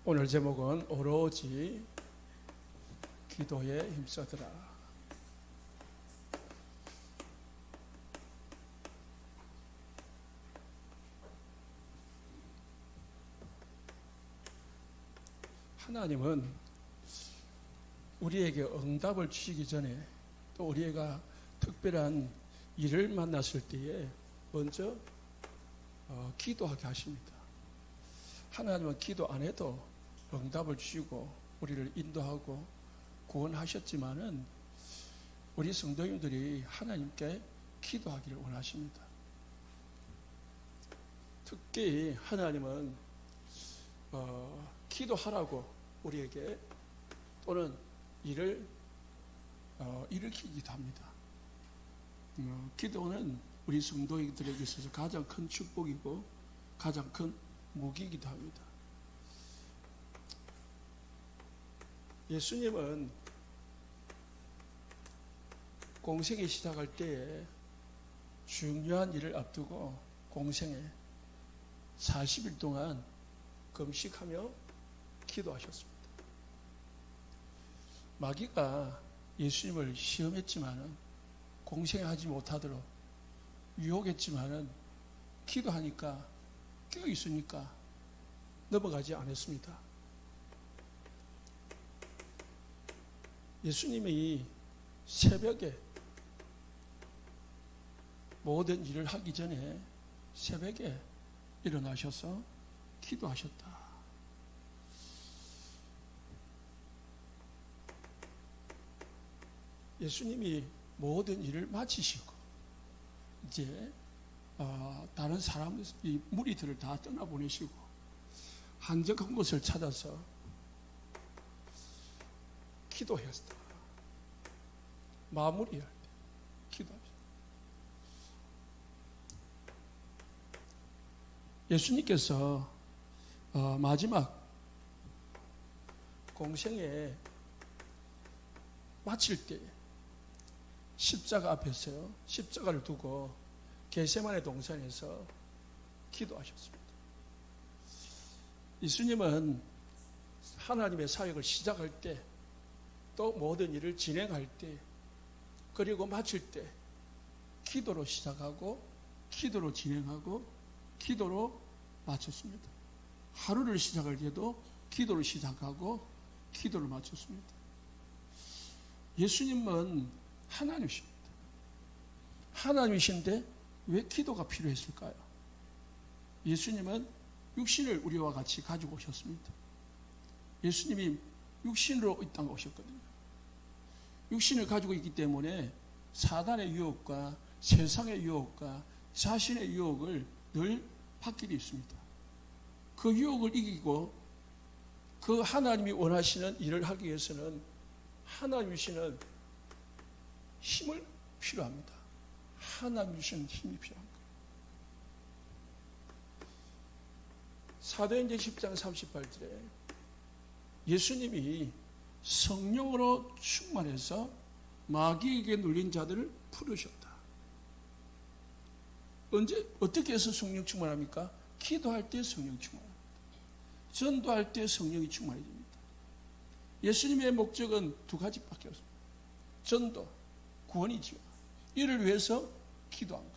오늘 제목은 오로지 기도에 힘써더라. 하나님은 우리에게 응답을 주시기 전에 또 우리가 특별한 일을 만났을 때에 먼저 기도하게 하십니다. 하나님은 기도 안 해도 응답을 주시고 우리를 인도하고 구원하셨지만은 우리 성도님들이 하나님께 기도하기를 원하십니다. 특히 하나님은 기도하라고 우리에게 또는 일을 일으키기도 합니다. 기도는 우리 성도들에게 있어서 가장 큰 축복이고 가장 큰 무기이기도 합니다. 예수님은 공생이 시작할 때에 중요한 일을 앞두고 공생에 40일 동안 금식하며 기도하셨습니다. 마귀가 예수님을 시험했지만은 공생하지 못하도록 유혹했지만은 기도하니까 깨어 있으니까 넘어가지 않았습니다. 예수님이 새벽에 모든 일을 하기 전에 새벽에 일어나셔서 기도하셨다. 예수님이 모든 일을 마치시고 이제 다른 사람, 이 무리들을 다 떠나보내시고 한적한 곳을 찾아서 기도했다. 마무리할 때 기도합니다. 예수님께서 마지막 공생에 마칠 때 십자가 앞에서요, 십자가를 두고 겟세마네 동산에서 기도하셨습니다. 예수님은 하나님의 사역을 시작할 때, 또 모든 일을 진행할 때, 그리고 마칠 때 기도로 시작하고 기도로 진행하고 기도로 마쳤습니다. 하루를 시작할 때도 기도로 시작하고 기도를 마쳤습니다. 예수님은 하나님이십니다. 하나님이신데 왜 기도가 필요했을까요? 예수님은 육신을 우리와 같이 가지고 오셨습니다. 예수님이 육신으로 이 땅에 오셨거든요. 육신을 가지고 있기 때문에 사단의 유혹과 세상의 유혹과 자신의 유혹을 늘 받게 되어 있습니다. 그 유혹을 이기고 그 하나님이 원하시는 일을 하기 위해서는 하나님 주시는 힘을 필요합니다. 하나님 주시는 힘이 필요합니다. 사도행전 10장 38절에 예수님이 성령으로 충만해서 마귀에게 눌린 자들을 풀으셨다. 언제 어떻게 해서 성령 충만합니까? 기도할 때 성령 충만합니다. 전도할 때 성령이 충만해집니다. 예수님의 목적은 두 가지밖에 없습니다. 전도, 구원이지요. 이를 위해서 기도한 것.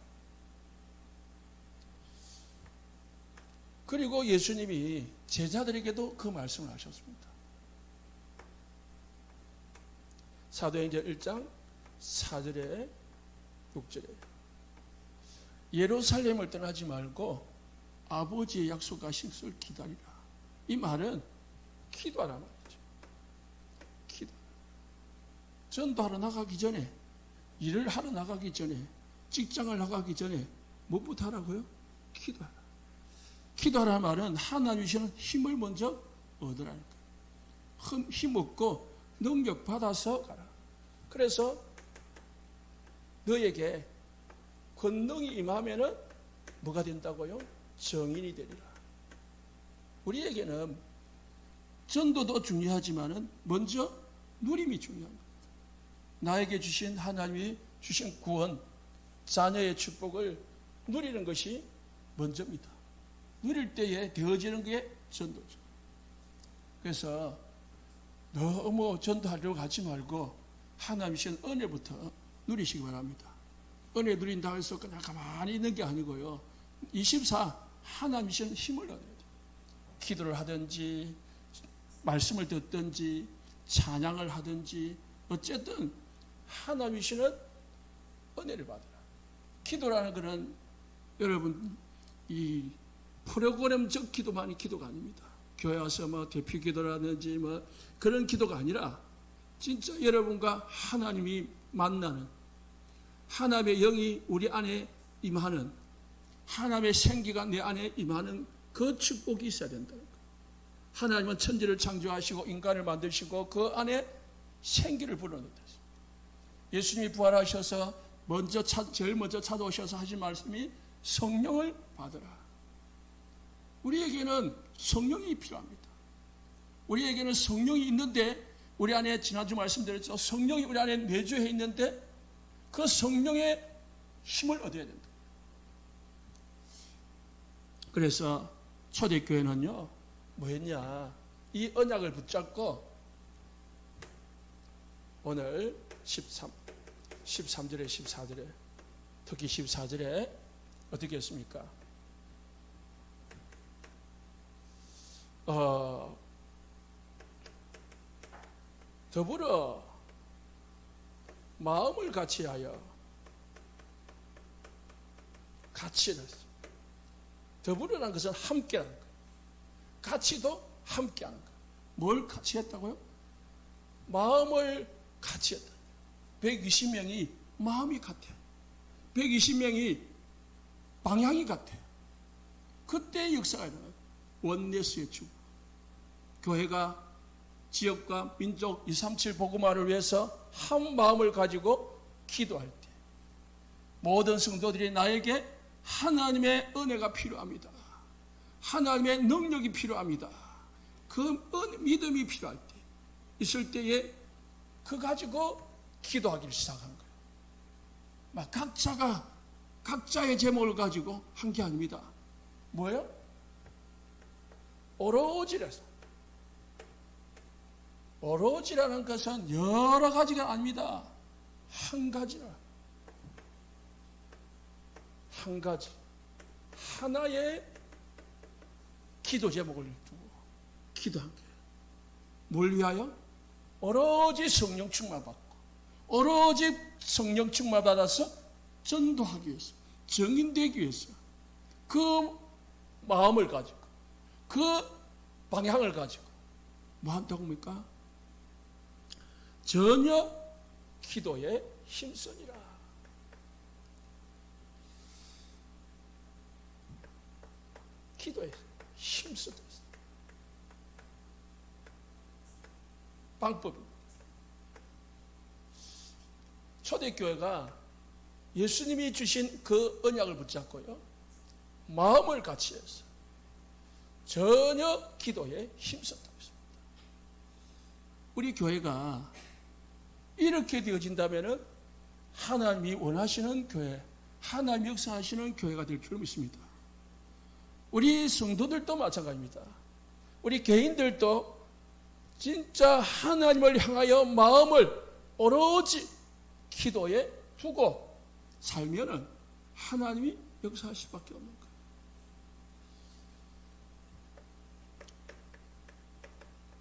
그리고 예수님이 제자들에게도 그 말씀을 하셨습니다. 사도행전 1장 4절에 6절에 예루살렘을 떠나지 말고 아버지의 약속하신 것을 기다리라. 이 말은 기도하라는 말이죠. 기도. 전도하러 나가기 전에, 일을 하러 나가기 전에, 직장을 나가기 전에 무엇부터 하라고요? 기도하라. 기도하라는 말은 하나님 주시는 힘을 먼저 얻으라는 거예요. 힘 얻고 능력 받아서 가라. 그래서 너에게 권능이 임하면은 뭐가 된다고요? 정인이 되리라. 우리에게는 전도도 중요하지만은 먼저 누림이 중요한 겁니다. 나에게 주신 하나님이 주신 구원, 자녀의 축복을 누리는 것이 먼저입니다. 누릴 때에 되어지는 게 전도죠. 그래서 너무 전도하려고 하지 말고 하나님 주신 은혜부터 누리시기 바랍니다. 은혜 누린다고 해서 그냥 가만히 있는 게 아니고요. 24 하나님 주신 힘을 얻어야 돼요. 기도를 하든지 말씀을 듣든지 찬양을 하든지 어쨌든 하나님 주시는 은혜를 받으라. 기도라는 것은 여러분 이 프로그램적 기도만이 기도가 아닙니다. 교회 와서 뭐 대피 기도라든지 뭐 그런 기도가 아니라 진짜 여러분과 하나님이 만나는, 하나님의 영이 우리 안에 임하는, 하나님의 생기가 내 안에 임하는 그 축복이 있어야 된다. 하나님은 천지를 창조하시고 인간을 만드시고 그 안에 생기를 불어넣었다. 예수님이 부활하셔서 제일 먼저 찾아오셔서 하신 말씀이 성령을 받으라. 우리에게는 성령이 필요합니다. 우리에게는 성령이 있는데, 우리 안에 지난주 말씀드렸죠. 성령이 우리 안에 내주해 있는데 그 성령의 힘을 얻어야 된다. 그래서 초대교회는요, 뭐였냐, 이 언약을 붙잡고 오늘 13절에 14절에 특히 14절에 어떻게 했습니까? 더불어 마음을 같이하여 같이를 더불어라는 것은 함께하는 거예요. 같이도 함께하는 거예요. 뭘 같이 했다고요? 마음을 같이 했다. 120명이 마음이 같아요. 120명이 방향이 같아요. 그때 역사가 일어나요. 원내스의 주. 교회가 지역과 민족 237 복음화를 위해서 한 마음을 가지고 기도할 때 모든 성도들이 나에게 하나님의 은혜가 필요합니다. 하나님의 능력이 필요합니다. 그 믿음이 필요할 때 있을 때에 그 가지고 기도하기를 시작한 거예요. 막 각자가 각자의 제목을 가지고 한 게 아닙니다. 뭐예요? 오로지라서. 오로지라는 것은 여러 가지가 아닙니다. 한 가지라. 한 가지. 하나의 기도 제목을 두고 기도한 거예요. 뭘 위하여? 오로지 성령 충만 받고, 오로지 성령 충만 받아서 전도하기 위해서, 정인되기 위해서 그 마음을 가지고, 그 방향을 가지고 뭐 한다고 합니까? 전혀 기도에 힘쓰니라. 기도에 힘쓰다. 방법입니다. 초대교회가 예수님이 주신 그 언약을 붙잡고요, 마음을 같이 해서 전혀 기도에 힘썼다고 했습니다. 우리 교회가 이렇게 되어진다면 하나님이 원하시는 교회, 하나님이 역사하시는 교회가 될 줄 믿습니다. 우리 성도들도 마찬가지입니다. 우리 개인들도 진짜 하나님을 향하여 마음을 오로지 기도에 두고 살면은 하나님이 역사할 수밖에 없는 거예요.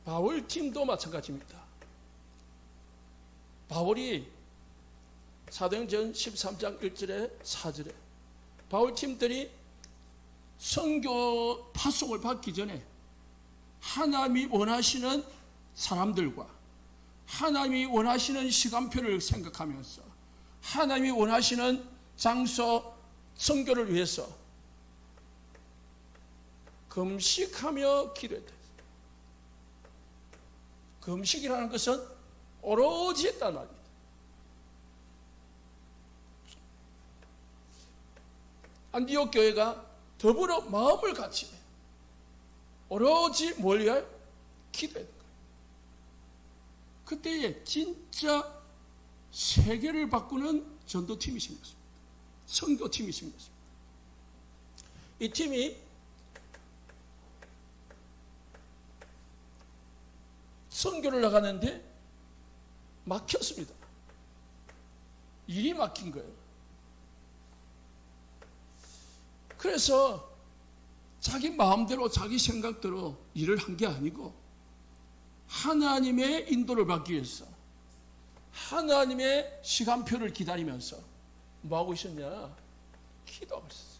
바울팀도 마찬가지입니다. 바울이 사도행전 13장 1절에 4절에 바울팀들이 선교 파송을 받기 전에 하나님이 원하시는 사람들과 하나님이 원하시는 시간표를 생각하면서 하나님이 원하시는 장소 선교를 위해서 금식하며 기도했다. 금식이라는 것은 오로지 했단 말입니다. 안디옥 교회가 더불어 마음을 같이 해. 오로지 뭘 위하여? 기도했던 거예요. 그때에 진짜 세계를 바꾸는 전도팀이 생겼습니다. 선교팀이 생겼습니다. 이 팀이 선교를 나가는데 막혔습니다. 일이 막힌 거예요. 그래서 자기 마음대로 자기 생각대로 일을 한 게 아니고 하나님의 인도를 받기 위해서 하나님의 시간표를 기다리면서 뭐하고 있었냐? 기도하고 있었어요.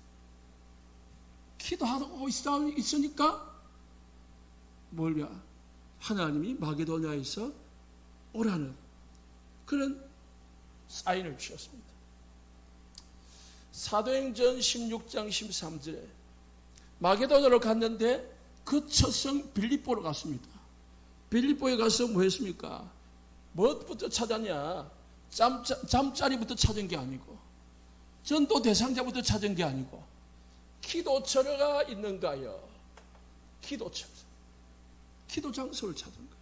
기도하고 있으니까 뭐냐? 하나님이 마게도냐에서 오라는 그런 사인을 주셨습니다. 사도행전 16장 13절에 마게도냐로 갔는데 그 첫성 빌립보로 갔습니다. 빌립보에 가서 뭐 했습니까? 무엇부터 찾았냐? 잠자리부터 찾은 게 아니고 전도 대상자부터 찾은 게 아니고 기도처가 있는가요? 기도처. 기도 장소를 찾은 거예요.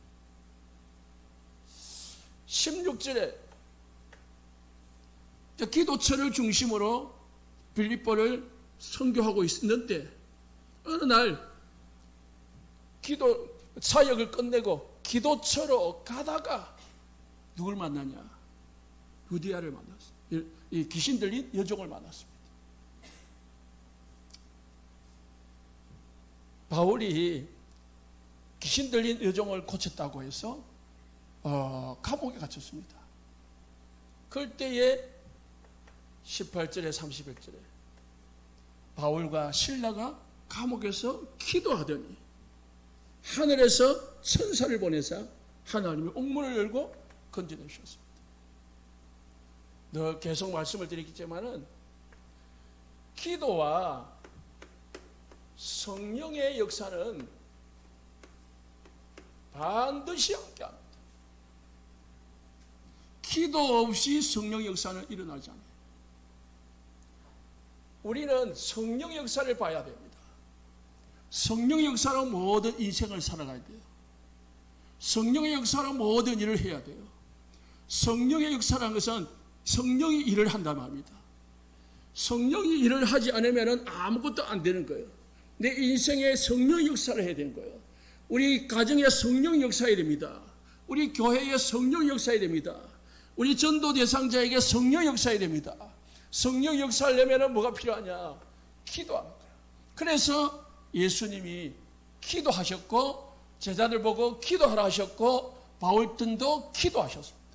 16절에 기도처를 중심으로 빌립보를 선교하고 있었는데 어느 날 기도 사역을 끝내고 기도처로 가다가 누굴 만나냐? 루디아를 만났어요. 이 귀신 들린 여종을 만났습니다. 바울이 귀신 들린 여종을 고쳤다고 해서 감옥에 갇혔습니다. 그때에 18절에 31절에 바울과 실라가 감옥에서 기도하더니 하늘에서 천사를 보내사 하나님이 옥문을 열고 건져내셨습니다. 늘 계속 말씀을 드리겠지만은 기도와 성령의 역사는 반드시 함께합니다. 기도 없이 성령의 역사는 일어나지 않아요. 우리는 성령의 역사를 봐야 됩니다. 성령의 역사로 모든 인생을 살아가야 돼요. 성령의 역사로 모든 일을 해야 돼요. 성령의 역사라는 것은 성령이 일을 한단 말입니다. 성령이 일을 하지 않으면 아무것도 안 되는 거예요. 내 인생에 성령의 역사를 해야 되는 거예요. 우리 가정에 성령의 역사해야 됩니다. 우리 교회에 성령의 역사해야 됩니다. 우리 전도 대상자에게 성령의 역사해야 됩니다. 성령의 역사를 내면 뭐가 필요하냐? 기도하는 거예요. 그래서 예수님이 기도하셨고 제자들 보고 기도하라 하셨고 바울등도 기도하셨습니다.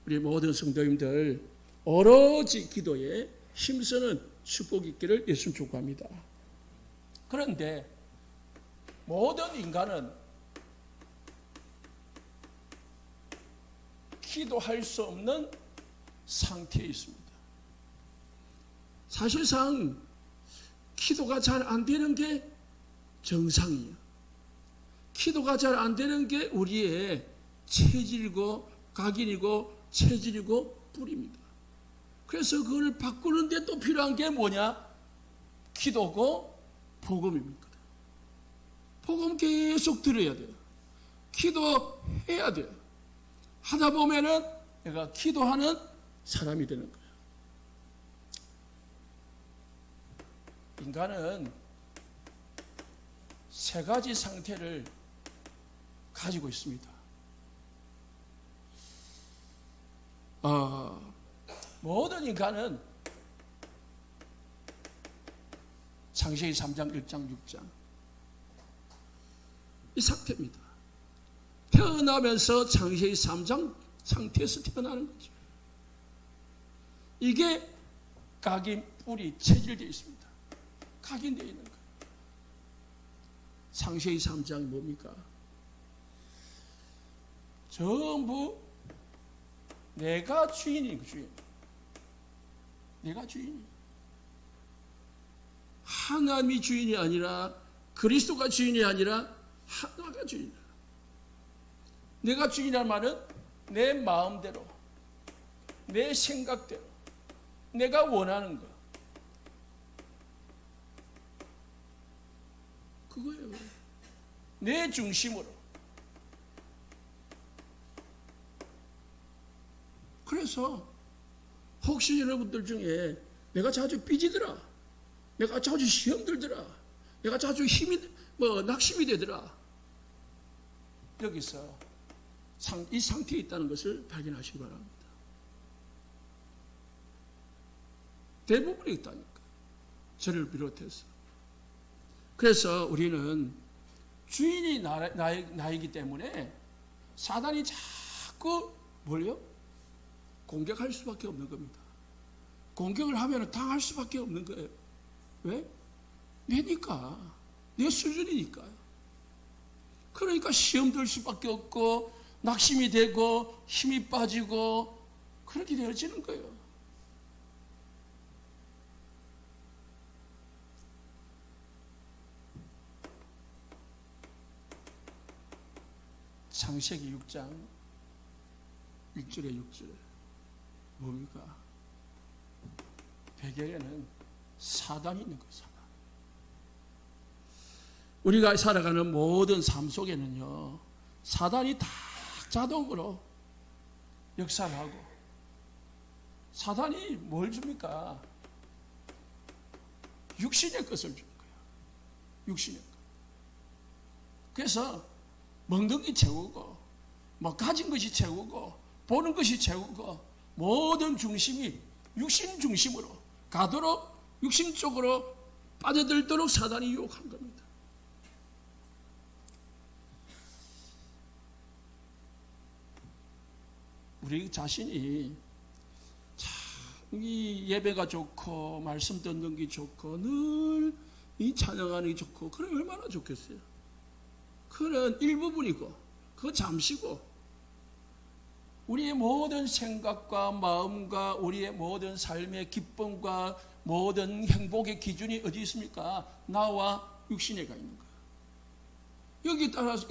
우리 모든 성도님들 오로지 기도에 힘쓰는 축복이 있기를 예수님 축복합니다. 그런데 모든 인간은 기도할 수 없는 상태에 있습니다. 사실상 기도가 잘 안 되는 게 정상이에요. 기도가 잘 안 되는 게 우리의 체질이고 각인이고 체질이고 뿌리입니다. 그래서 그걸 바꾸는데 또 필요한 게 뭐냐? 기도고 복음입니다. 복음 계속 들어야 돼요. 기도해야 돼요. 하다 보면은 내가 기도하는 사람이 되는 거예요. 인간은 세 가지 상태를 가지고 있습니다. 모든 인간은 창세기 3장, 1장, 6장 이 상태입니다. 태어나면서 창세기 3장 상태에서 태어나는 거죠. 이게 각인, 뿌리, 체질되어 있습니다. 각인되어 있는 거예요. 창세기 3장이 뭡니까? 전부 내가 주인이고 주인. 내가 주인이에요. 하나님이 주인이 아니라 그리스도가 주인이 아니라 하나가 주인이에요. 내가 주인이라는 말은 내 마음대로 내 생각대로 내가 원하는 거 그거예요. 내 중심으로. 그래서 혹시 여러분들 중에 내가 자주 삐지더라, 내가 자주 시험 들더라, 내가 자주 낙심이 되더라, 여기서 이 상태에 있다는 것을 발견하시기 바랍니다. 대부분이 있다니까. 저를 비롯해서. 그래서 우리는 주인이 나이기 때문에 사단이 자꾸 뭘요? 공격할 수밖에 없는 겁니다. 공격을 하면 당할 수밖에 없는 거예요. 왜? 내니까. 내 수준이니까요. 그러니까 시험 들 수밖에 없고 낙심이 되고 힘이 빠지고 그렇게 되어지는 거예요. 창세기 6장 1절에 6절에 뭡니까? 배경에는 사단이 있는 거예요. 사단. 우리가 살아가는 모든 삶 속에는요, 사단이 다 자동으로 역사를 하고, 사단이 뭘 줍니까? 육신의 것을 주는 거예요. 육신의 것. 그래서 먹는 게 채우고, 뭐 가진 것이 채우고, 보는 것이 채우고, 모든 중심이 육신 중심으로 가도록 육신 쪽으로 빠져들도록 사단이 유혹한 겁니다. 우리 자신이 참 이 예배가 좋고 말씀 듣는 게 좋고 늘 이 찬양하는 게 좋고 그럼 얼마나 좋겠어요. 그건 일부분이고 그거 잠시고 우리의 모든 생각과 마음과 우리의 모든 삶의 기쁨과 모든 행복의 기준이 어디 있습니까? 나와 육신에가 있는 거예요. 여기에 따라서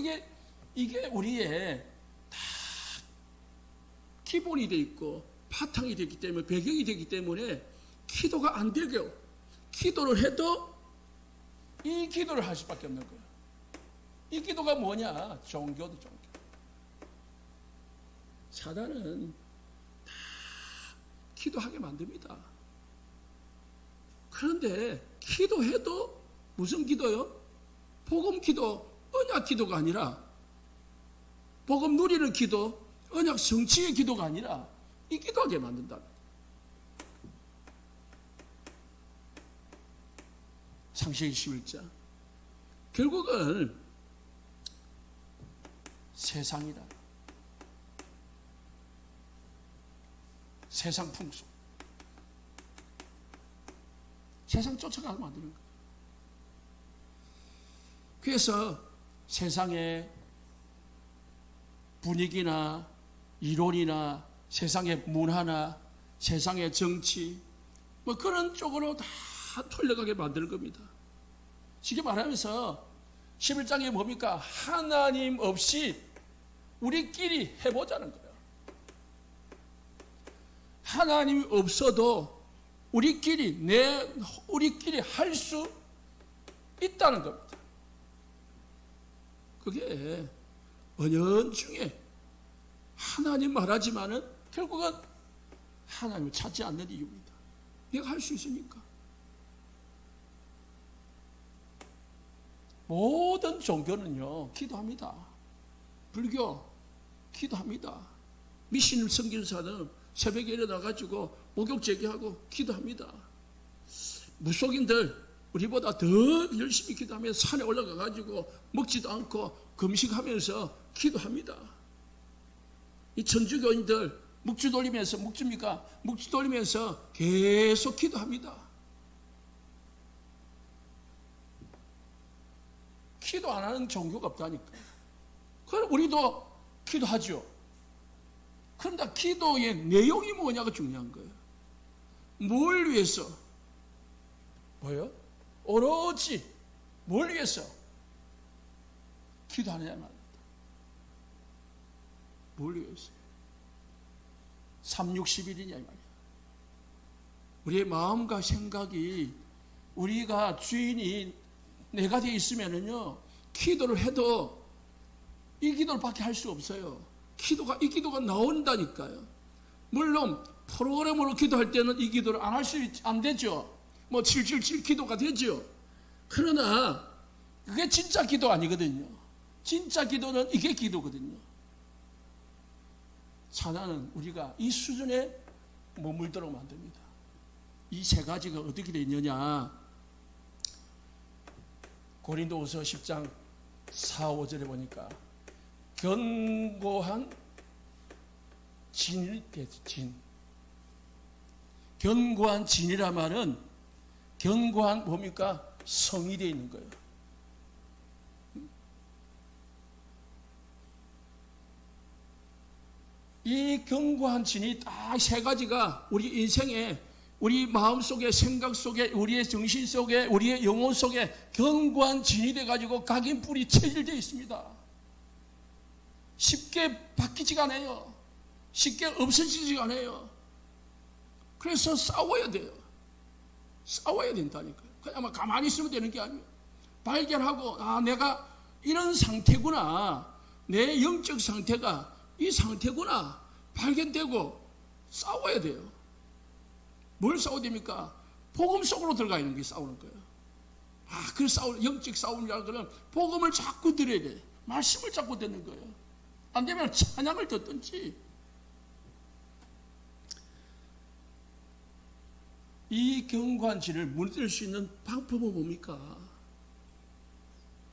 이게 우리의 다 기본이 되어 있고 바탕이 되기 때문에 배경이 되기 때문에 기도가 안 되고 기도를 해도 이 기도를 할 수밖에 없는 거예요. 이 기도가 뭐냐? 종교도 종교. 사단은 다 기도하게 만듭니다. 그런데 기도해도 무슨 기도요? 복음 기도, 언약 기도가 아니라 복음 누리는 기도, 언약 성취의 기도가 아니라 이 기도하게 만든다. 창세기 11장. 결국은 세상이다. 세상 풍속. 세상 쫓아가게 만드는 거예요. 그래서 세상의 분위기나 이론이나 세상의 문화나 세상의 정치 뭐 그런 쪽으로 다 돌려가게 만드는 겁니다. 쉽게 말하면서 11장에 뭡니까? 하나님 없이 우리끼리 해보자는 거예요. 하나님이 없어도 우리끼리 할 수 있다는 겁니다. 그게 은연중에 하나님 말하지만은 결국은 하나님을 찾지 않는 이유입니다. 내가 할 수 있으니까. 모든 종교는요 기도합니다. 불교 기도합니다. 미신 선교사는 새벽에 일어나가지고 목욕 제기하고 기도합니다. 무속인들 우리보다 더 열심히 기도하며 산에 올라가가지고 먹지도 않고 금식하면서 기도합니다. 이 천주교인들 묵주 돌리면서 묵주 돌리면서 계속 기도합니다. 기도 안 하는 종교가 없다니까. 그럼 우리도 기도하죠. 그런데 기도의 내용이 뭐냐가 중요한 거예요. 뭘 위해서? 뭐요? 오로지 뭘 위해서 기도하느냐 말입니다. 뭘 위해서? 360일이냐 이 말이에요. 우리의 마음과 생각이 우리가 주인이 내가 되어 있으면은요 기도를 해도 이 기도를 밖에 할 수 없어요. 이 기도가 나온다니까요. 물론 프로그램으로 기도할 때는 이 기도를 안 되죠. 뭐 777 기도가 되죠. 그러나 그게 진짜 기도 아니거든요. 진짜 기도는 이게 기도거든요. 찬양은 우리가 이 수준에 머물도록 만듭니다. 이 세 가지가 어떻게 되어 있느냐? 고린도후서 10장 4, 5절에 보니까 견고한 진이 되죠. 진. 견고한 진이란 말은 견고한 뭡니까? 성이 되어 있는 거예요. 이 견고한 진이 딱 세 가지가 우리 인생에, 우리 마음 속에, 생각 속에, 우리의 정신 속에, 우리의 영혼 속에 견고한 진이 돼가지고 각인 뿌리 체질되어 있습니다. 쉽게 바뀌지가 않아요. 쉽게 없어지지가 않아요. 그래서 싸워야 돼요. 싸워야 된다니까요. 그냥 가만히 있으면 되는 게 아니에요. 발견하고, 아, 내가 이런 상태구나. 내 영적 상태가 이 상태구나. 발견되고 싸워야 돼요. 뭘 싸워야 됩니까? 복음 속으로 들어가 있는 게 싸우는 거예요. 아, 그 영적 싸움이라는 거는 복음을 자꾸 들어야 돼. 말씀을 자꾸 듣는 거예요. 안 되면 찬양을 듣든지. 이 견고한 진을 무너뜨릴 수 있는 방법은 뭡니까?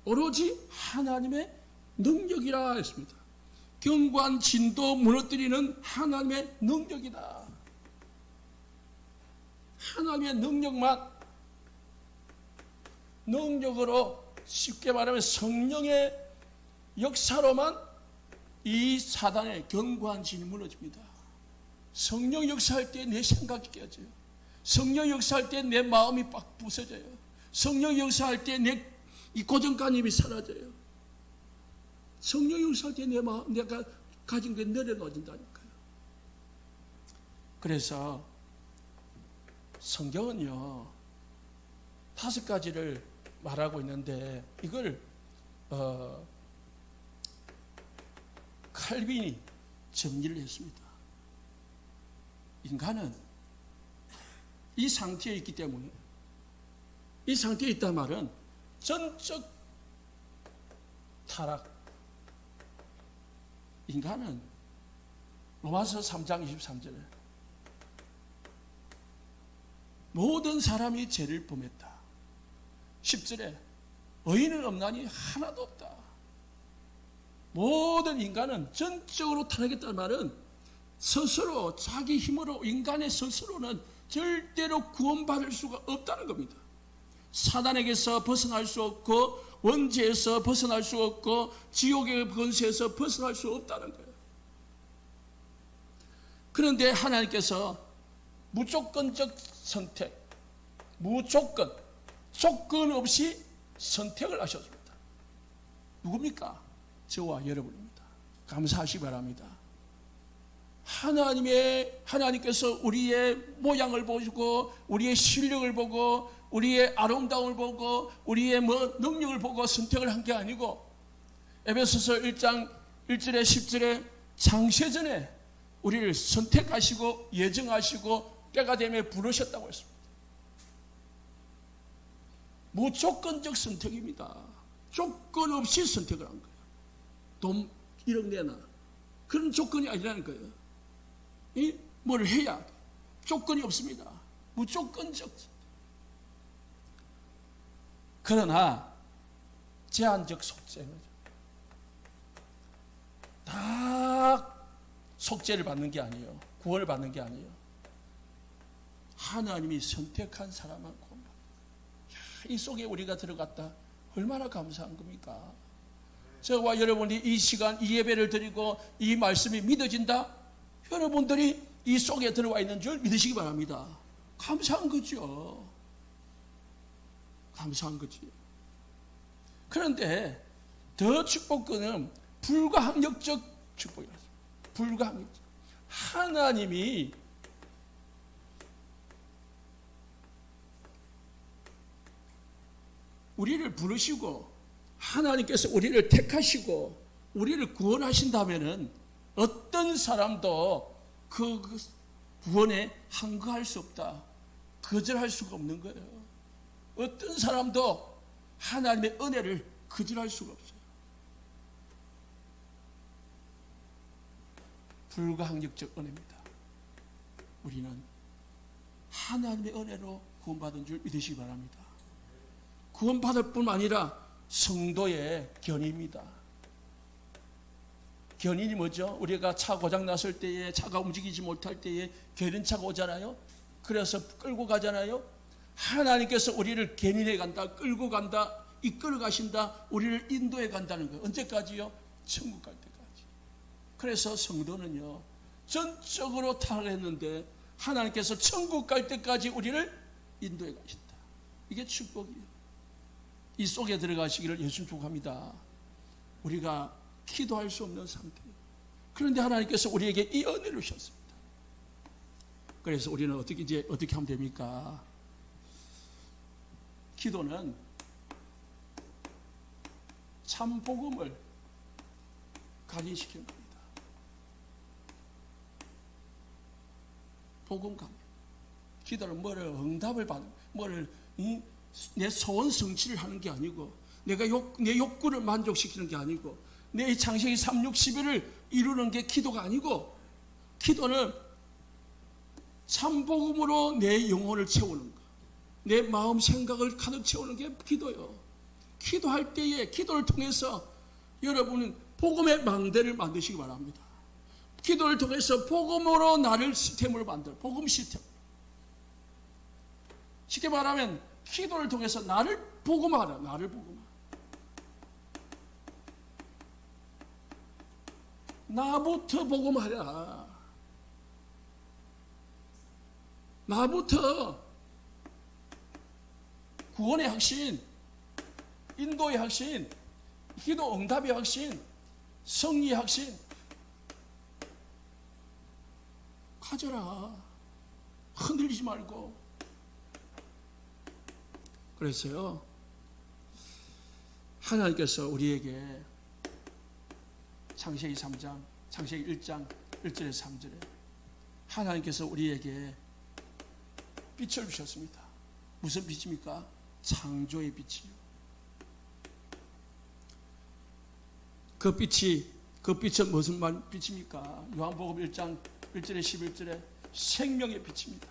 오로지 하나님의 능력이라 했습니다. 견고한 진도 무너뜨리는 하나님의 능력이다. 하나님의 능력으로 쉽게 말하면 성령의 역사로만 이 사단의 견고한 진이 무너집니다. 성령 역사할 때 내 생각이 깨져요. 성령 역사할 때 내 마음이 빡 부서져요. 성령 역사할 때 내 이 고정관념이 사라져요. 성령 역사할 때 내 마음, 내가 가진 게 내려놓아진다니까요. 그래서 성경은요 5가지를 말하고 있는데 이걸 칼빈이 정리를 했습니다. 인간은 이 상태에 있기 때문에, 이 상태에 있단 말은 전적 타락. 인간은 로마서 3장 23절에 모든 사람이 죄를 범했다. 10절에 의인은 없나니 하나도 없다. 모든 인간은 전적으로 타락했다는 말은 스스로 자기 힘으로, 인간의 스스로는 절대로 구원받을 수가 없다는 겁니다. 사단에게서 벗어날 수 없고, 원죄에서 벗어날 수 없고, 지옥의 권세에서 벗어날 수 없다는 거예요. 그런데 하나님께서 무조건적 선택, 조건 없이 선택을 하셨습니다. 누굽니까? 저와 여러분입니다. 감사하시기 바랍니다. 하나님께서 우리의 모양을 보시고, 우리의 실력을 보고, 우리의 아름다움을 보고, 우리의 능력을 보고 선택을 한 게 아니고, 에베소서 1장 1절에 10절에 창세전에 우리를 선택하시고 예정하시고 때가 되면 부르셨다고 했습니다. 무조건적 선택입니다. 조건 없이 선택을 한 거예요. 돈 1억 내놔. 그런 조건이 아니라는 거예요. 뭘 해야 조건이 없습니다. 무조건적. 그러나 제한적 속죄는 다 속죄를 받는 게 아니에요. 구원을 받는 게 아니에요. 하나님이 선택한 사람만 구원받아요. 이 속에 우리가 들어갔다. 얼마나 감사한 겁니까? 저와 여러분이 이 시간, 이 예배를 드리고 이 말씀이 믿어진다? 여러분들이 이 속에 들어와 있는 줄 믿으시기 바랍니다. 감사한 거죠. 감사한 거지. 그런데 더 축복권은 불가항력적 축복이라서. 불가항력적. 하나님이 우리를 부르시고 하나님께서 우리를 택하시고 우리를 구원하신다면은 어떤 사람도 그 구원에 항거할 수 없다. 거절할 수가 없는 거예요. 어떤 사람도 하나님의 은혜를 거절할 수가 없어요. 불가항력적 은혜입니다. 우리는 하나님의 은혜로 구원받은 줄 믿으시기 바랍니다. 구원받을 뿐 아니라 성도의 견인입니다. 견인이 뭐죠? 우리가 차 고장 났을 때에, 차가 움직이지 못할 때에 견인차가 오잖아요. 그래서 끌고 가잖아요. 하나님께서 우리를 견인해 간다, 끌고 간다, 이끌어 가신다, 우리를 인도해 간다는 거예요. 언제까지요? 천국 갈 때까지. 그래서 성도는요, 전적으로 타락했는데 하나님께서 천국 갈 때까지 우리를 인도해 가신다. 이게 축복이에요. 이 속에 들어가시기를 예수님 축복합니다. 우리가 기도할 수 없는 상태예요. 그런데 하나님께서 우리에게 이 은혜를 주셨습니다. 그래서 우리는 어떻게 하면 됩니까? 기도는 참 복음을 각인시키는 겁니다. 복음 강요. 기도는 뭐를 응답을 받는, 뭐를 내 소원 성취를 하는 게 아니고, 내 욕구를 만족시키는 게 아니고, 내 창세기 3, 6, 11을 이루는 게 기도가 아니고, 기도는 참 복음으로 내 영혼을 채우는 거, 내 마음 생각을 가득 채우는 게 기도요. 기도할 때에 기도를 통해서 여러분은 복음의 망대를 만드시기 바랍니다. 기도를 통해서 복음으로 나를 시스템으로 만들어. 복음 시스템. 쉽게 말하면 기도를 통해서 나를 복음하라. 나를 복음하라. 나부터 복음하라. 나부터 구원의 확신, 인도의 확신, 기도 응답의 확신, 성리의 확신 가져라. 흔들리지 말고. 그래서요, 하나님께서 우리에게 창세기 3장, 창세기 1장 1절에서 3절에 하나님께서 우리에게 빛을 주셨습니다. 무슨 빛입니까? 창조의 빛이요. 그 빛은 무슨 빛입니까? 요한복음 1장 1절에 11절에 생명의 빛입니다.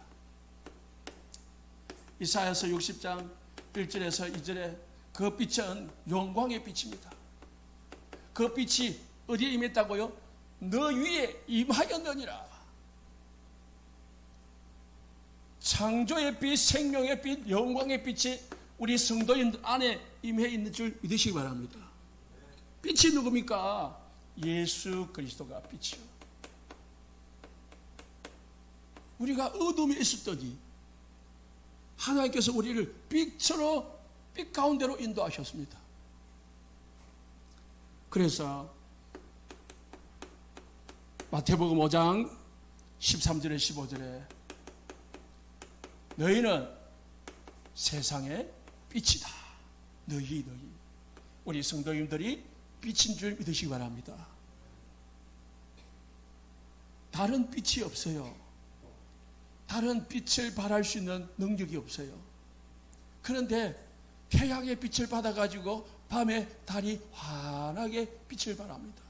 이사야서 60장 1절에서 2절에 그 빛은 영광의 빛입니다. 그 빛이 어디에 임했다고요? 너 위에 임하였느니라. 창조의 빛, 생명의 빛, 영광의 빛이 우리 성도인들 안에 임해 있는 줄 믿으시기 바랍니다. 빛이 누굽니까? 예수 그리스도가 빛이요. 우리가 어둠에 있었더니 하나님께서 우리를 빛으로, 빛 가운데로 인도하셨습니다. 그래서 마태복음 5장 13절에 15절에 너희는 세상의 빛이다. 너희. 우리 성도님들이 빛인 줄 믿으시기 바랍니다. 다른 빛이 없어요. 다른 빛을 발할 수 있는 능력이 없어요. 그런데 태양의 빛을 받아가지고 밤에 달이 환하게 빛을 발합니다.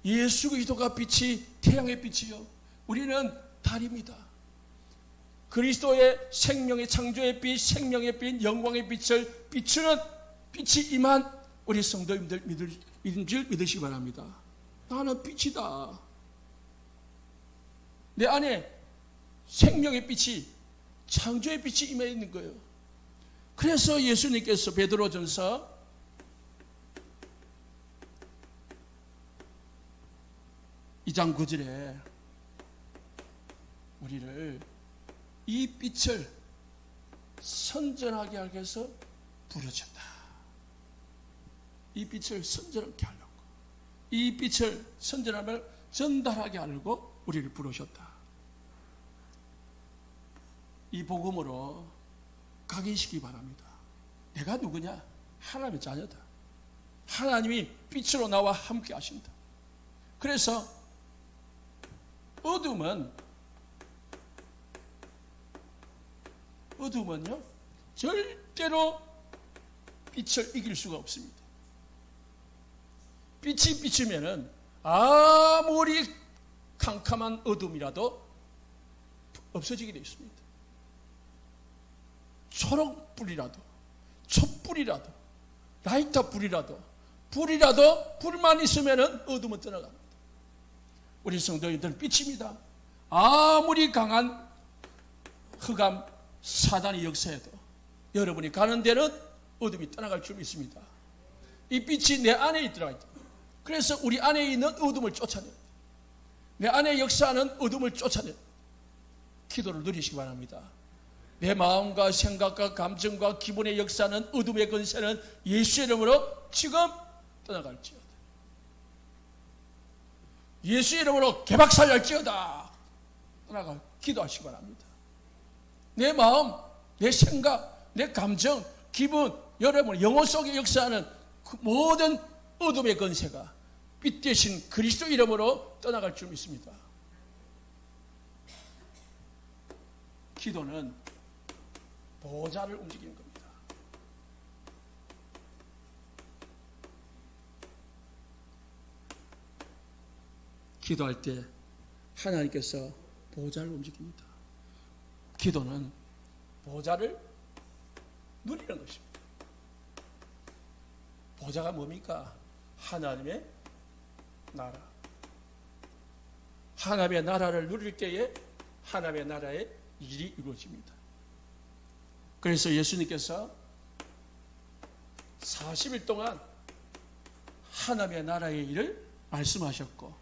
예수 그리스도가 빛이 태양의 빛이요. 우리는 달입니다. 그리스도의 생명의 창조의 빛, 생명의 빛, 영광의 빛을 비추는 빛이 임한 우리 성도님들 믿은 줄 믿으시기 바랍니다. 나는 빛이다. 내 안에 생명의 빛이, 창조의 빛이 임해 있는 거예요. 그래서 예수님께서 베드로전서 2장 9절에 우리를 이 빛을 선전하게 하기 위해서 부르셨다. 이 빛을 선전하게 하려고, 이 빛을 선전하며 전달하게 하려고 우리를 부르셨다. 이 복음으로 각인시키기 바랍니다. 내가 누구냐? 하나님의 자녀다. 하나님이 빛으로 나와 함께 하신다. 그래서 어둠은요 절대로 빛을 이길 수가 없습니다. 빛이 비추면은 아무리 캄캄한 어둠이라도 없어지게 되어 있습니다. 초록불이라도, 촛불이라도, 라이터 불이라도, 불만 있으면 어둠은 떠나갑니다. 우리 성도님들은 빛입니다. 아무리 강한 흑암 사단의 역사에도 여러분이 가는 데는 어둠이 떠나갈 줄 믿습니다. 이 빛이 내 안에 있더라. 그래서 우리 안에 있는 어둠을 쫓아내요. 내 안에 역사하는 어둠을 쫓아내요. 기도를 누리시기 바랍니다. 내 마음과 생각과 감정과 기분의 역사하는 어둠의 권세는 예수의 이름으로 지금 떠나갈지어다. 예수의 이름으로 개박살날지어다. 떠나가 기도하시기 바랍니다. 내 마음, 내 생각, 내 감정, 기분, 여러분 영혼 속에 역사하는 그 모든 어둠의 권세가 빛 대신 그리스도 이름으로 떠나갈 줄 믿습니다. 기도는 보좌를 움직이는 겁니다. 기도할 때 하나님께서 보좌를 움직입니다. 기도는 보좌를 누리는 것입니다. 보좌가 뭡니까? 하나님의 나라. 하나님의 나라를 누릴 때에 하나님의 나라의 일이 이루어집니다. 그래서 예수님께서 40일 동안 하나님의 나라의 일을 말씀하셨고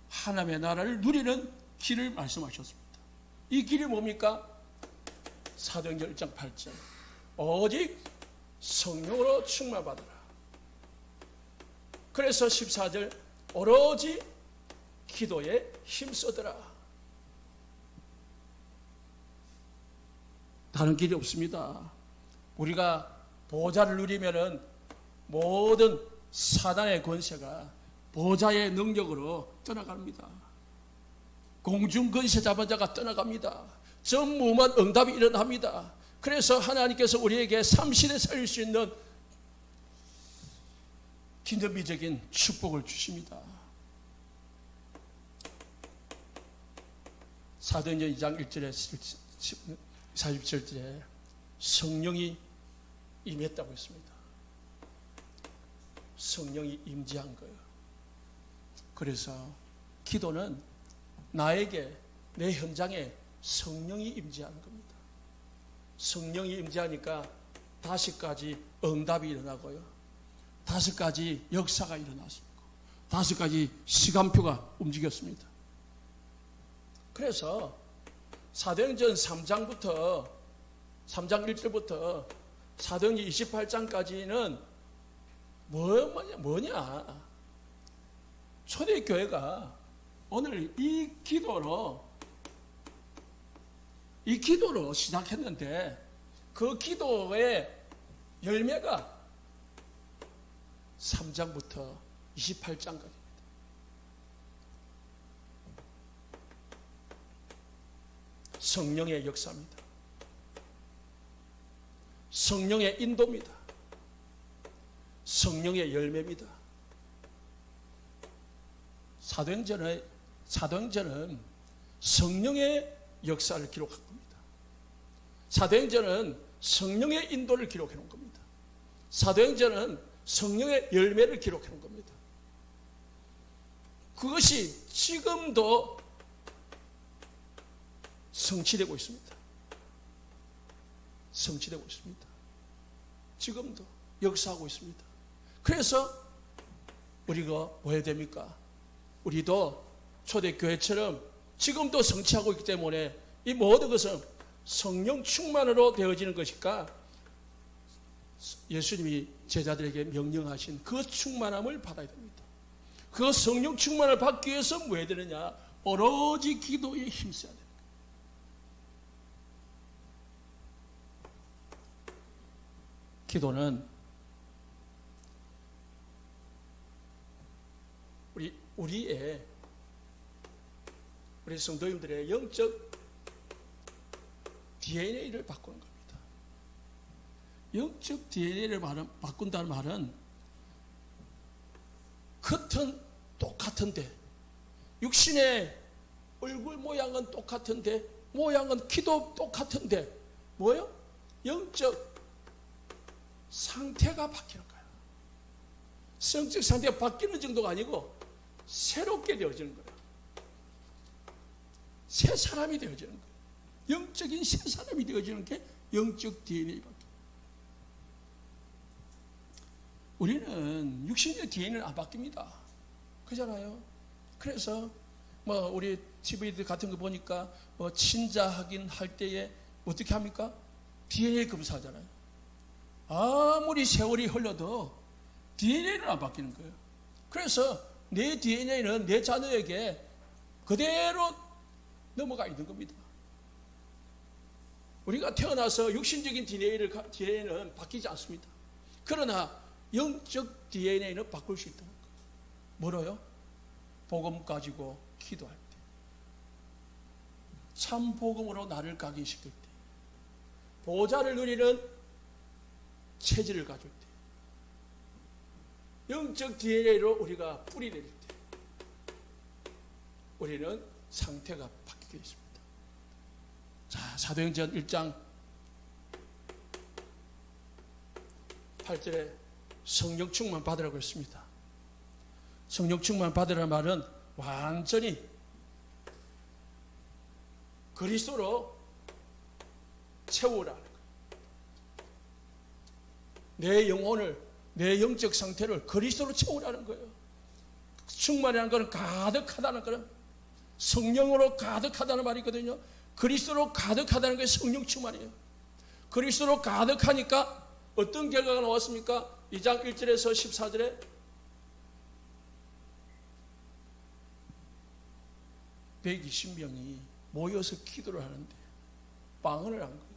하나님의 나라를 누리는 길을 말씀하셨습니다. 이 길이 뭡니까? 사도행전 1장 8절 오직 성령으로 충만받으라. 그래서 14절 오로지 기도에 힘쓰더라. 다른 길이 없습니다. 우리가 보좌를 누리면은 모든 사단의 권세가 보좌의 능력으로 떠나갑니다. 공중 권세 잡은 자가 떠나갑니다. 전무후무한 응답이 일어납니다. 그래서 하나님께서 우리에게 삼시대 살릴 수 있는 기념비적인 축복을 주십니다. 사도행전 2장 1절에 47절에 성령이 임했다고 했습니다. 성령이 임재한 거예요. 그래서 기도는 나에게 내 현장에 성령이 임재하는 겁니다. 성령이 임재하니까 5가지 응답이 일어나고요. 5가지 역사가 일어났습니다. 5가지 시간표가 움직였습니다. 그래서 사도행전 3장 1절부터 사도행전 28장까지는 뭐냐? 초대교회가 오늘 이 기도로 시작했는데 그 기도의 열매가 3장부터 28장까지입니다. 성령의 역사입니다. 성령의 인도입니다. 성령의 열매입니다. 사도행전은 성령의 역사를 기록한 겁니다. 사도행전은 성령의 인도를 기록해 놓은 겁니다. 사도행전은 성령의 열매를 기록해 놓은 겁니다. 그것이 지금도 성취되고 있습니다. 성취되고 있습니다. 지금도 역사하고 있습니다. 그래서 우리가 뭐 해야 됩니까? 우리도 초대교회처럼 지금도 성취하고 있기 때문에 이 모든 것은 성령 충만으로 되어지는 것일까? 예수님이 제자들에게 명령하신 그 충만함을 받아야 됩니다. 그 성령 충만을 받기 위해서 뭐 해야 되느냐? 오로지 기도에 힘써야 됩니다. 기도는 우리 성도님들의 영적 DNA를 바꾸는 겁니다. 영적 DNA를 바꾼다는 말은 겉은 똑같은데, 육신의 얼굴 모양은 똑같은데, 모양은 키도 똑같은데, 뭐요? 영적 상태가 바뀌는 거예요. 성적 상태가 바뀌는 정도가 아니고 새롭게 되어지는 거예요. 새 사람이 되어지는 거예요. 영적인 새 사람이 되어지는 게 영적 DNA 바뀌어요. 우리는 육신의 DNA는 안 바뀝니다. 그잖아요. 그래서 우리 TV들 같은 거 보니까 친자 확인할 때에 어떻게 합니까? DNA 검사하잖아요. 아무리 세월이 흘러도 DNA는 안 바뀌는 거예요. 그래서 내 DNA는 내 자녀에게 그대로 넘어가 있는 겁니다. 우리가 태어나서 육신적인 DNA는 바뀌지 않습니다. 그러나 영적 DNA는 바꿀 수 있다는 거예요. 뭐로요? 복음 가지고 기도할 때, 참 복음으로 나를 각인시킬 때, 보좌를 누리는 체질을 가질 때, 영적 DNA로 우리가 뿌리 내릴 때 우리는 상태가 바뀌게 있습니다. 자, 사도행전 1장 8절에 성령 충만 받으라고 했습니다. 성령 충만 받으라는 말은 완전히 그리스도로 채우라는 거예요. 내 영혼을, 내 영적 상태를 그리스도로 채우라는 거예요. 충만이라는 것은 가득하다는 거는 성령으로 가득하다는 말이거든요. 그리스도로 가득하다는 게 성령 충만이에요. 그리스도로 가득하니까 어떤 결과가 나왔습니까? 2장 1절에서 14절에 120명이 모여서 기도를 하는데 방언을 한 거예요.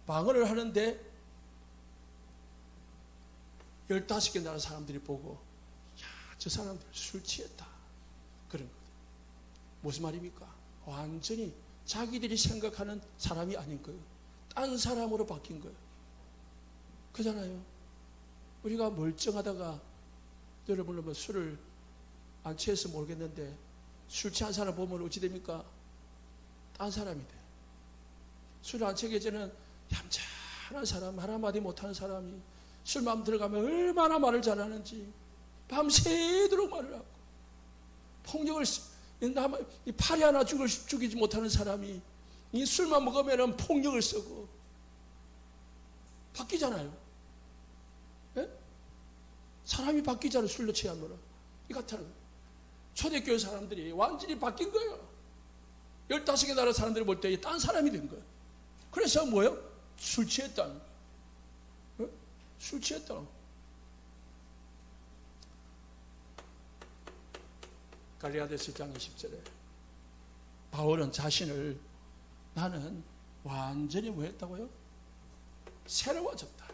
방언을 하는데 15개 나라 사람들이 보고, 야, 저 사람들 술 취했다, 그런 거예요. 무슨 말입니까? 완전히 자기들이 생각하는 사람이 아닌 거예요. 딴 사람으로 바뀐 거예요. 그잖아요. 우리가 멀쩡하다가 여러분 술을 안 취해서 모르겠는데 술 취한 사람 보면 어찌 됩니까? 딴 사람이 돼. 술 안 취하기 전에는 얌전한 사람, 말 한마디 못하는 사람이 술만 들어가면 얼마나 말을 잘하는지 밤새도록 말을 하고, 폭력을, 팔이 하나 죽이지 못하는 사람이 이 술만 먹으면 폭력을 쓰고 바뀌잖아요. 예? 사람이 바뀌잖아요. 술로 취하면. 이 같아요. 초대교회 사람들이 완전히 바뀐 거예요. 15개 나라 사람들이 볼 때 딴 사람이 된 거예요. 그래서 뭐예요? 술 취했다는 거예요. 예? 술 취했다. 갈리아데스 1장 20절에 바울은 자신을, 나는 완전히 뭐 했다고요? 새로워졌다.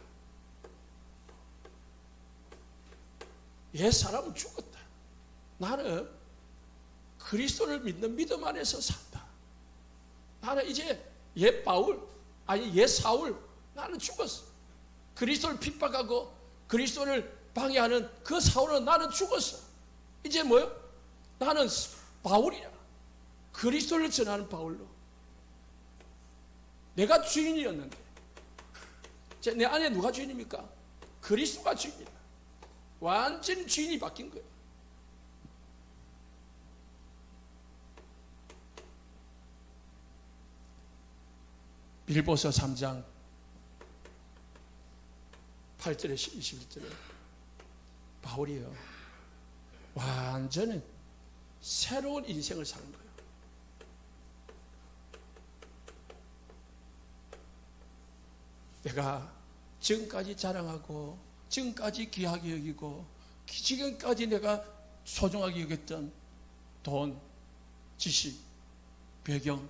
옛 사람은 죽었다. 나는 그리스도를 믿는 믿음 안에서 산다. 나는 이제 옛 바울, 아니 옛 사울, 나는 죽었어. 그리스도를 핍박하고 그리스도를 방해하는 그 사울은 나는 죽었어. 이제 뭐요? 나는 바울이야. 그리스도를 전하는 바울로. 내가 주인이었는데 내 안에 누가 주인입니까? 그리스도가 주인이다. 완전히 주인이 바뀐 거예요. 빌보서 3장 8절에 21절에 바울이요, 완전히 새로운 인생을 사는 거예요. 내가 지금까지 자랑하고 지금까지 귀하게 여기고 지금까지 내가 소중하게 여겼던 돈, 지식, 배경,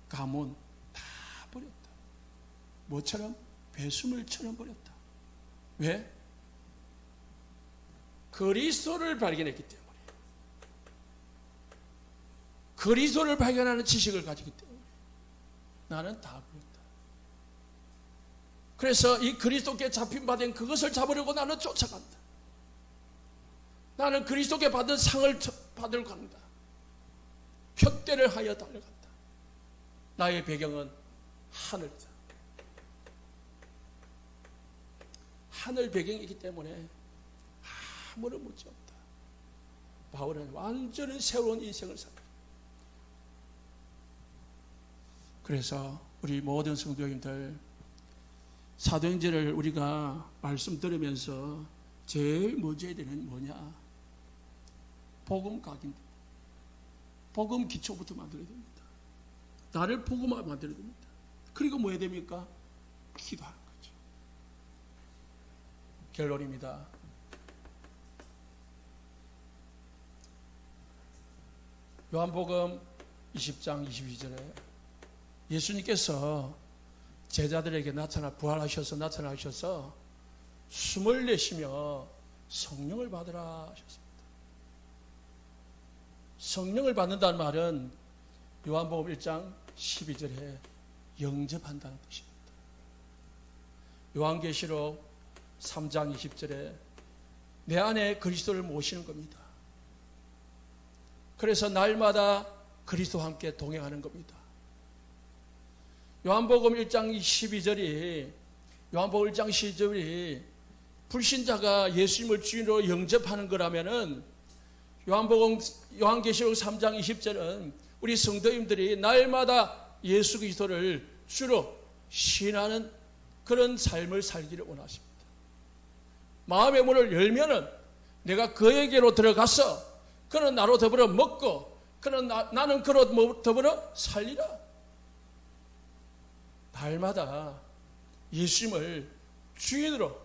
가문 다 버렸다. 뭐처럼? 배수물처럼 버렸다. 왜? 그리스도를 발견했기 때문에. 그리스도를 발견하는 지식을 가지기 때문에 나는 다 버렸다. 그래서 이 그리스도께 잡힌 바 된 그것을 잡으려고 나는 쫓아간다. 나는 그리스도께 받은 상을 받으러 간다. 푯대를 하여 달려간다. 나의 배경은 하늘이다. 하늘 배경이기 때문에 아무런 문제 없다. 바울은 완전히 새로운 인생을 살았다. 그래서 우리 모든 성도님들, 사도행전을 우리가 말씀 들으면서 제일 먼저 해야 되는 뭐냐? 복음 각인입니다. 복음 기초부터 만들어야 됩니다. 나를 복음화 만들어야 됩니다. 그리고 뭐 해야 됩니까? 기도하는 거죠. 결론입니다. 요한복음 20장 22절에 예수님께서 제자들에게 부활하셔서 나타나셔서 숨을 내쉬며 성령을 받으라 하셨습니다. 성령을 받는다는 말은 요한복음 1장 12절에 영접한다는 뜻입니다. 요한계시록 3장 20절에 내 안에 그리스도를 모시는 겁니다. 그래서 날마다 그리스도와 함께 동행하는 겁니다. 요한복음 1장 12절이 불신자가 예수님을 주인으로 영접하는 거라면은 요한계시록 3장 20절은 우리 성도님들이 날마다 예수 그리스도를 주로 신하는 그런 삶을 살기를 원하십니다. 마음의 문을 열면은 내가 그에게로 들어가서 그는 나로 더불어 먹고 그는 나는 그로 더불어 살리라. 날마다 예수님을 주인으로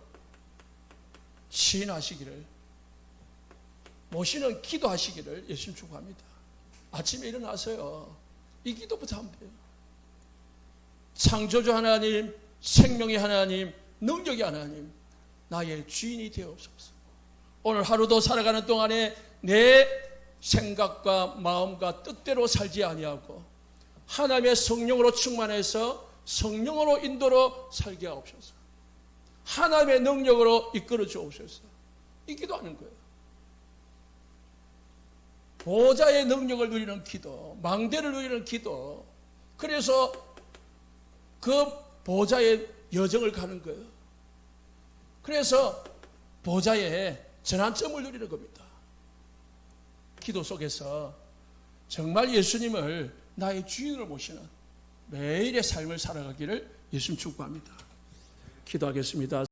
시인하시기를, 모시는 기도하시기를 예수님 축복합니다. 아침에 일어나서요, 이 기도부터 하면 돼요. 창조주 하나님, 생명의 하나님, 능력의 하나님, 나의 주인이 되옵소서. 오늘 하루도 살아가는 동안에 내 생각과 마음과 뜻대로 살지 아니하고 하나님의 성령으로 충만해서 성령으로 인도로 살게 하옵소서. 하나님의 능력으로 이끌어 주옵소서. 이 기도하는 거예요. 보좌의 능력을 누리는 기도, 망대를 누리는 기도. 그래서 그 보좌의 여정을 가는 거예요. 그래서 보좌의 전환점을 누리는 겁니다. 기도 속에서 정말 예수님을 나의 주인으로 모시는 매일의 삶을 살아가기를 예수님 축복합니다. 기도하겠습니다.